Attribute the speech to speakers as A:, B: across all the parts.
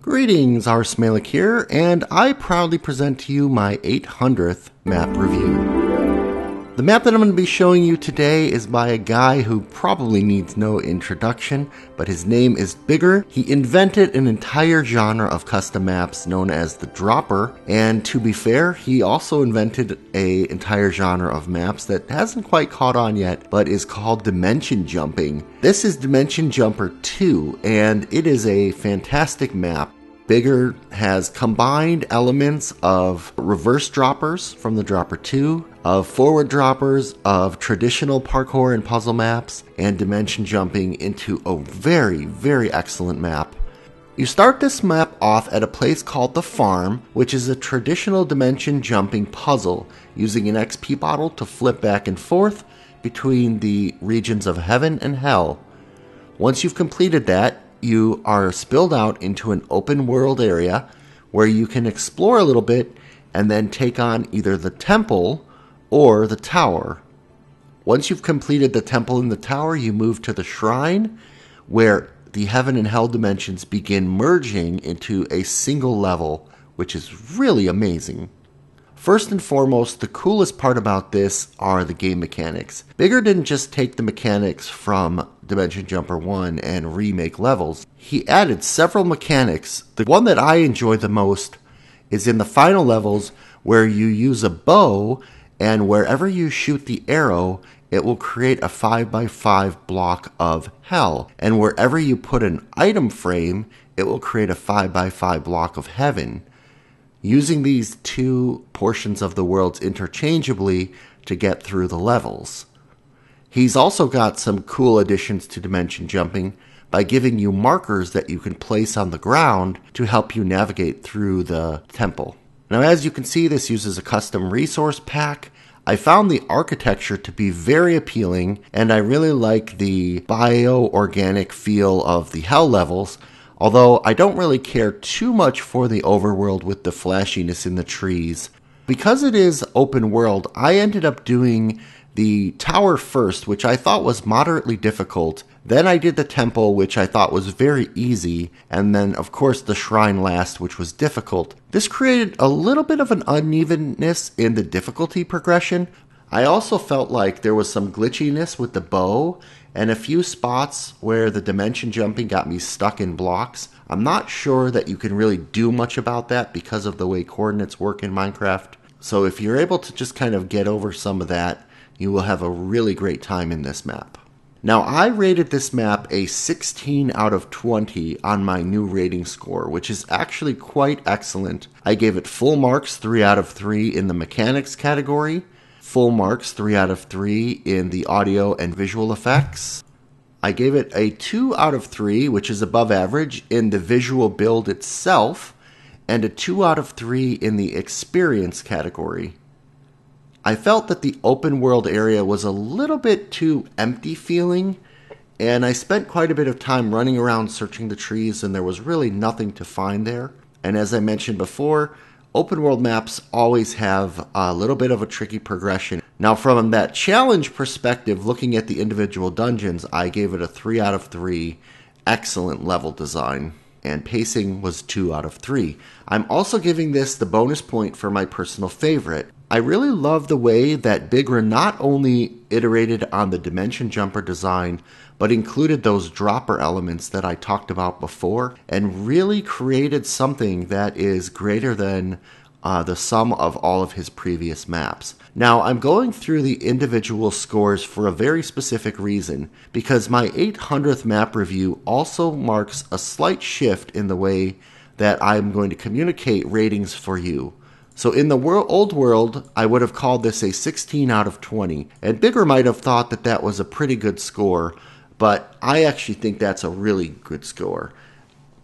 A: Greetings, Arsmalik here, and I proudly present to you my 800th map review. The map that I'm going to be showing you today is by a guy who probably needs no introduction, but his name is Bigre. He invented an entire genre of custom maps known as the dropper, and to be fair, he also invented an entire genre of maps that hasn't quite caught on yet, but is called dimension jumping. This is Dimension Jumper 2, and it is a fantastic map. Bigre has combined elements of reverse droppers from the Dropper 2, of forward droppers, of traditional parkour and puzzle maps, and dimension jumping into a very, very excellent map. You start this map off at a place called the Farm, which is a traditional dimension jumping puzzle, using an XP bottle to flip back and forth between the regions of heaven and hell. Once you've completed that, you are spilled out into an open world area where you can explore a little bit and then take on either the temple or the tower. Once you've completed the temple and the tower, you move to the shrine where the heaven and hell dimensions begin merging into a single level, which is really amazing. First and foremost, the coolest part about this are the game mechanics. Bigre didn't just take the mechanics from Dimension Jumper 1 and remake levels. He added several mechanics. The one that I enjoy the most is in the final levels where you use a bow, and wherever you shoot the arrow, it will create a 5x5 block of hell. And wherever you put an item frame, it will create a 5x5 block of heaven. Using these two portions of the worlds interchangeably to get through the levels. He's also got some cool additions to dimension jumping by giving you markers that you can place on the ground to help you navigate through the temple. Now, as you can see, this uses a custom resource pack. I found the architecture to be very appealing, and I really like the bio-organic feel of the hell levels, although I don't really care too much for the overworld with the flashiness in the trees. Because it is open world, I ended up doing the tower first, which I thought was moderately difficult. Then I did the temple, which I thought was very easy, and then of course the shrine last, which was difficult. This created a little bit of an unevenness in the difficulty progression. I also felt like there was some glitchiness with the bow, and a few spots where the dimension jumping got me stuck in blocks. I'm not sure that you can really do much about that because of the way coordinates work in Minecraft. So if you're able to just kind of get over some of that, you will have a really great time in this map. Now, I rated this map a 16 out of 20 on my new rating score, which is actually quite excellent. I gave it full marks, 3 out of 3 in the mechanics category, full marks, 3 out of 3 in the audio and visual effects. I gave it a 2 out of 3, which is above average, in the visual build itself, and a 2 out of 3 in the experience category. I felt that the open world area was a little bit too empty feeling, and I spent quite a bit of time running around searching the trees, and there was really nothing to find there. And as I mentioned before, open world maps always have a little bit of a tricky progression. Now, from that challenge perspective, looking at the individual dungeons, I gave it a 3 out of 3, excellent level design, and pacing was 2 out of 3. I'm also giving this the bonus point for my personal favorite. I really love the way that Bigre not only iterated on the dimension jumper design, but included those dropper elements that I talked about before, and really created something that is greater than the sum of all of his previous maps. Now, I'm going through the individual scores for a very specific reason, because my 800th map review also marks a slight shift in the way that I'm going to communicate ratings for you. So in the old world, I would have called this a 16 out of 20, and Bigre might have thought that that was a pretty good score, but I actually think that's a really good score.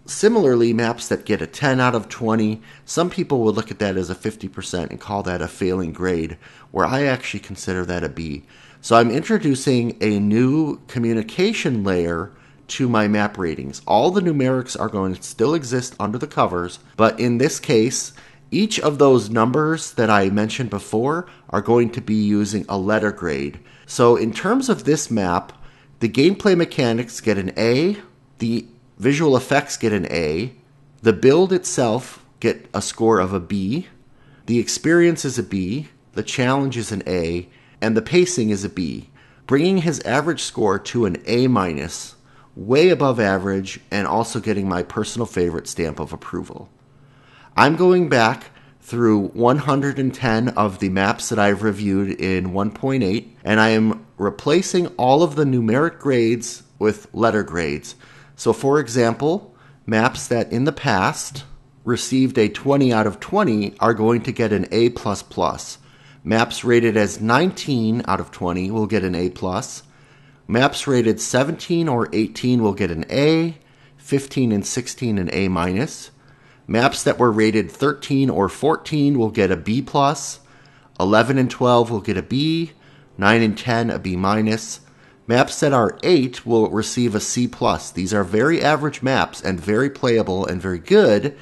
A: Similarly, maps that get a 10 out of 20, some people would look at that as a 50% and call that a failing grade, where I actually consider that a B. So I'm introducing a new communication layer to my map ratings. All the numerics are going to still exist under the covers, but in this case, each of those numbers that I mentioned before are going to be using a letter grade. So in terms of this map, the gameplay mechanics get an A, the visual effects get an A, The build itself get a score of a B, the experience is a B, the challenge is an A, and the pacing is a B, bringing his average score to an A-, way above average, and also getting my personal favorite stamp of approval. I'm going back through 110 of the maps that I've reviewed in 1.8, and I am replacing all of the numeric grades with letter grades. So for example, maps that in the past received a 20 out of 20 are going to get an A++. Maps rated as 19 out of 20 will get an A+. Maps rated 17 or 18 will get an A, 15 and 16 an A-. Maps that were rated 13 or 14 will get a B+, 11 and 12 will get a B, 9 and 10 a B-. Maps that are 8 will receive a C+. These are very average maps and very playable and very good,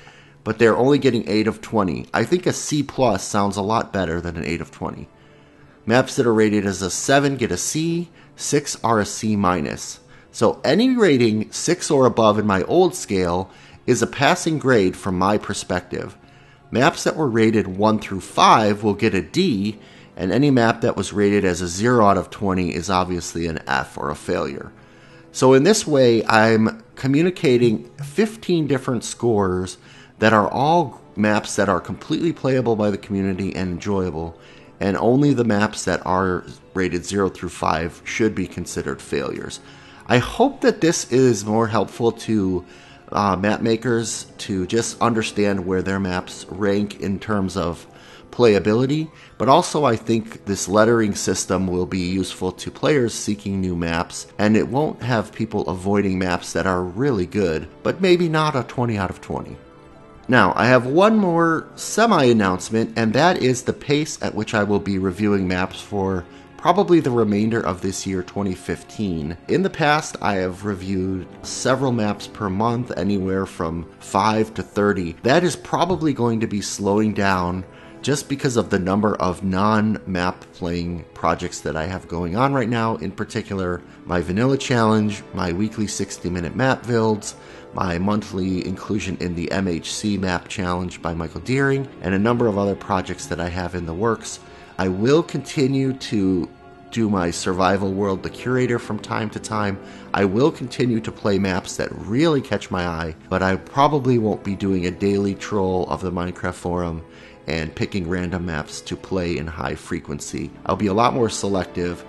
A: but they're only getting 8 of 20. I think a C+ sounds a lot better than an 8 of 20. Maps that are rated as a 7 get a C, 6 are a C-. So any rating 6 or above in my old scale is a passing grade from my perspective. Maps that were rated 1 through 5 will get a D, and any map that was rated as a 0 out of 20 is obviously an F or a failure. So in this way, I'm communicating 15 different scores that are all maps that are completely playable by the community and enjoyable, and only the maps that are rated 0 through 5 should be considered failures. I hope that this is more helpful to map makers to just understand where their maps rank in terms of playability, but also I think this lettering system will be useful to players seeking new maps, and it won't have people avoiding maps that are really good, but maybe not a 20 out of 20. Now, I have one more semi-announcement, and that is the pace at which I will be reviewing maps for probably the remainder of this year, 2015. In the past, I have reviewed several maps per month, anywhere from 5 to 30. That is probably going to be slowing down just because of the number of non-map playing projects that I have going on right now, in particular my Vanilla Challenge, my weekly 60-minute map builds, my monthly inclusion in the MHC Map Challenge by Michael Deering, and a number of other projects that I have in the works. I will continue to do my Survival World The Curator from time to time. I will continue to play maps that really catch my eye, but I probably won't be doing a daily troll of the Minecraft forum and picking random maps to play in high frequency. I'll be a lot more selective.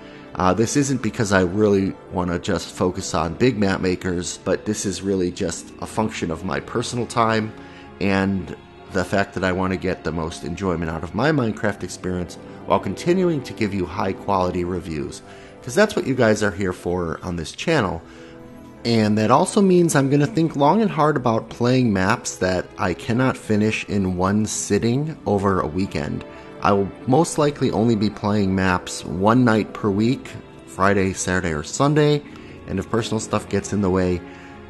A: This isn't because I really want to just focus on big map makers, but this is really just a function of my personal time and the fact that I want to get the most enjoyment out of my Minecraft experience while continuing to give you high quality reviews, because that's what you guys are here for on this channel. And that also means I'm going to think long and hard about playing maps that I cannot finish in one sitting over a weekend. I will most likely only be playing maps one night per week, Friday, Saturday, or Sunday, and if personal stuff gets in the way,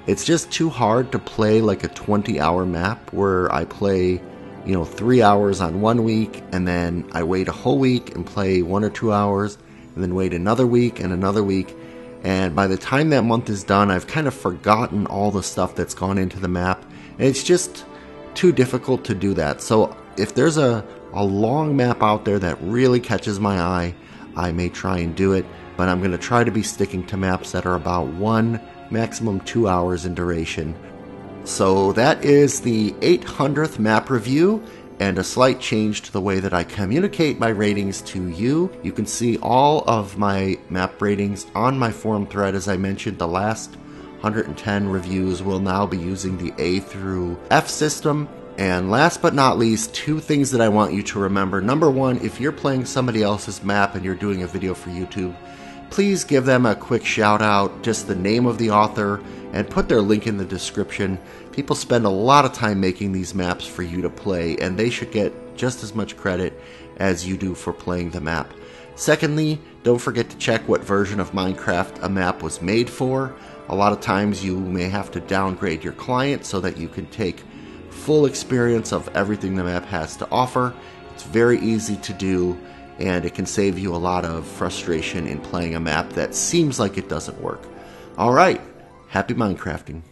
A: it's just too hard to play like a 20-hour map where I play, 3 hours on 1 week, and then I wait a whole week and play 1 or 2 hours, and then wait another week and another week. And by the time that month is done, I've kind of forgotten all the stuff that's gone into the map. And it's just too difficult to do that. So if there's a long map out there that really catches my eye, I may try and do it. But I'm going to try to be sticking to maps that are about 1, maximum 2 hours in duration. So that is the 800th map review, and a slight change to the way that I communicate my ratings to you. You can see all of my map ratings on my forum thread. As I mentioned, the last 110 reviews will now be using the A through F system. And last but not least, 2 things that I want you to remember. Number 1, if you're playing somebody else's map and you're doing a video for YouTube, please give them a quick shout out, just the name of the author, and put their link in the description. People spend a lot of time making these maps for you to play, and they should get just as much credit as you do for playing the map. Secondly, don't forget to check what version of Minecraft a map was made for. A lot of times you may have to downgrade your client so that you can take full experience of everything the map has to offer. It's very easy to do, and it can save you a lot of frustration in playing a map that seems like it doesn't work. Alright, happy Minecrafting.